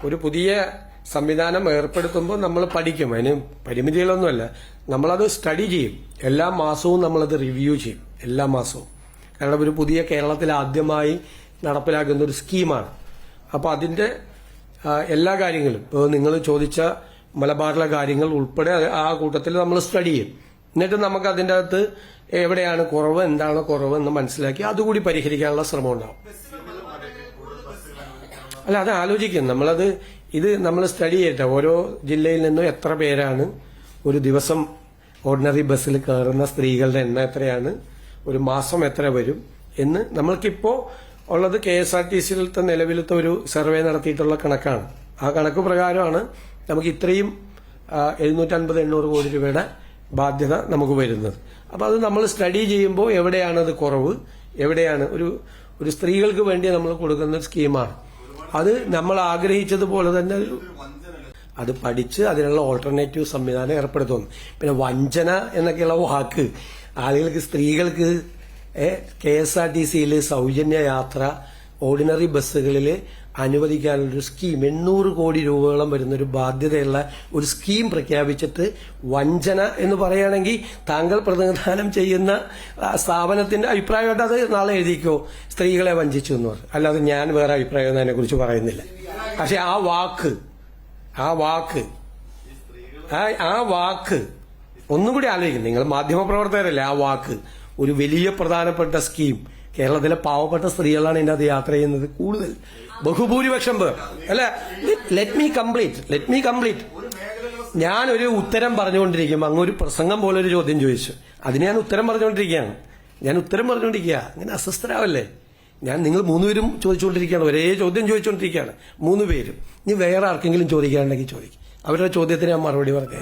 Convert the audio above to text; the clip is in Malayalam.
ഒരു പുതിയ സംവിധാനം ഏർപ്പെടുത്തുമ്പോൾ നമ്മൾ പഠിക്കും. അതിന് പരിമിതികളൊന്നുമല്ല. നമ്മളത് സ്റ്റഡി ചെയ്യും. എല്ലാ മാസവും നമ്മളത് റിവ്യൂ ചെയ്യും. എല്ലാ മാസവും. കാരണം ഒരു പുതിയ കേരളത്തിൽ ആദ്യമായി നടപ്പിലാക്കുന്ന ഒരു സ്കീമാണ്. അപ്പോൾ അതിന്റെ എല്ലാ കാര്യങ്ങളും ഇപ്പോൾ നിങ്ങൾ ചോദിച്ച മലബാറിലെ കാര്യങ്ങൾ ഉൾപ്പെടെ ആ കൂട്ടത്തിൽ നമ്മൾ സ്റ്റഡി ചെയ്യും. എന്നിട്ട് നമുക്ക് അതിൻ്റെ അകത്ത് എവിടെയാണ് കുറവ്, എന്താണ് കുറവ് എന്ന് മനസ്സിലാക്കി അതുകൂടി പരിഹരിക്കാനുള്ള ശ്രമം ഉണ്ടാവും. അല്ല, അത് ആലോചിക്കും. ഇത് നമ്മൾ സ്റ്റഡി ചെയ്യട്ടെ. ഓരോ ജില്ലയിൽ നിന്നും എത്ര പേരാണ് ഒരു ദിവസം ഓർഡിനറി ബസ്സിൽ കയറുന്ന സ്ത്രീകളുടെ എണ്ണം എത്രയാണ്, ഒരു മാസം എത്ര വരും എന്ന് നമ്മൾക്കിപ്പോ ഉള്ളത് KSRTCയിലത്തെ നിലവിലത്തെ ഒരു സർവേ നടത്തിയിട്ടുള്ള കണക്കാണ്. ആ കണക്ക് പ്രകാരമാണ് നമുക്ക് ഇത്രയും 750-800 കോടി രൂപയുടെ ബാധ്യത നമുക്ക് വരുന്നത്. അപ്പൊ അത് നമ്മൾ സ്റ്റഡി ചെയ്യുമ്പോൾ എവിടെയാണത് കുറവ്, എവിടെയാണ് ഒരു സ്ത്രീകൾക്ക് വേണ്ടി നമ്മൾ കൊടുക്കുന്ന ഒരു സ്കീമാണ്. അത് നമ്മൾ ആഗ്രഹിച്ചതുപോലെ തന്നെ അത് പഠിച്ച് അതിനുള്ള ഓൾട്ടർനേറ്റീവ് സംവിധാനം ഏർപ്പെടുത്തുന്നു. പിന്നെ വഞ്ചന എന്നൊക്കെയുള്ള വാക്ക് ആളുകൾക്ക്, സ്ത്രീകൾക്ക് KSRTCയിൽ സൗജന്യ യാത്ര ഓർഡിനറി ബസ്സുകളിൽ അനുവദിക്കാനുള്ളൊരു സ്കീം 800 കോടി രൂപയോളം വരുന്നൊരു ബാധ്യതയുള്ള ഒരു സ്കീം പ്രഖ്യാപിച്ചിട്ട് വഞ്ചന എന്ന് പറയുകയാണെങ്കിൽ താങ്കൾ പ്രതിനിധാനം ചെയ്യുന്ന സ്ഥാപനത്തിന്റെ അഭിപ്രായമായിട്ട് അത് നാളെ എഴുതിക്കോ, സ്ത്രീകളെ വഞ്ചിച്ചു എന്ന് പറയും. അല്ലാതെ ഞാൻ വേറെ അഭിപ്രായം അതിനെ കുറിച്ച് പറയുന്നില്ല. പക്ഷെ ആ വാക്ക് ഒന്നുകൂടി ആലോചിക്കും. നിങ്ങൾ മാധ്യമപ്രവർത്തകരല്ലേ. ആ വാക്ക് ഒരു വലിയ പ്രധാനപ്പെട്ട സ്കീം. കേരളത്തിലെ പാവപ്പെട്ട സ്ത്രീകളാണ് ഇതിന്റെ അത് യാത്ര ചെയ്യുന്നത് കൂടുതൽ, ബഹുഭൂരിപക്ഷം പേർ. അല്ല, ലെറ്റ് മീ കംപ്ലീറ്റ്. ഞാനൊരു ഉത്തരം പറഞ്ഞുകൊണ്ടിരിക്കും. അങ്ങൊരു പ്രസംഗം പോലെ ഒരു ചോദ്യം ചോദിച്ചു. അതിന് ഞാൻ ഉത്തരം പറഞ്ഞുകൊണ്ടിരിക്കുകയാണ്. അങ്ങനെ അസ്വസ്ഥരാവല്ലേ. നിങ്ങൾ 3 പേരും ചോദിച്ചുകൊണ്ടിരിക്കുകയാണ്. ഒരേ ചോദ്യം ചോദിച്ചുകൊണ്ടിരിക്കുകയാണ് 3 പേരും. ഇനി വേറെ ആർക്കെങ്കിലും ചോദിക്കാനുണ്ടെങ്കിൽ ചോദിക്കും. അവരുടെ ചോദ്യത്തിന് ഞാൻ മറുപടി പറഞ്ഞു.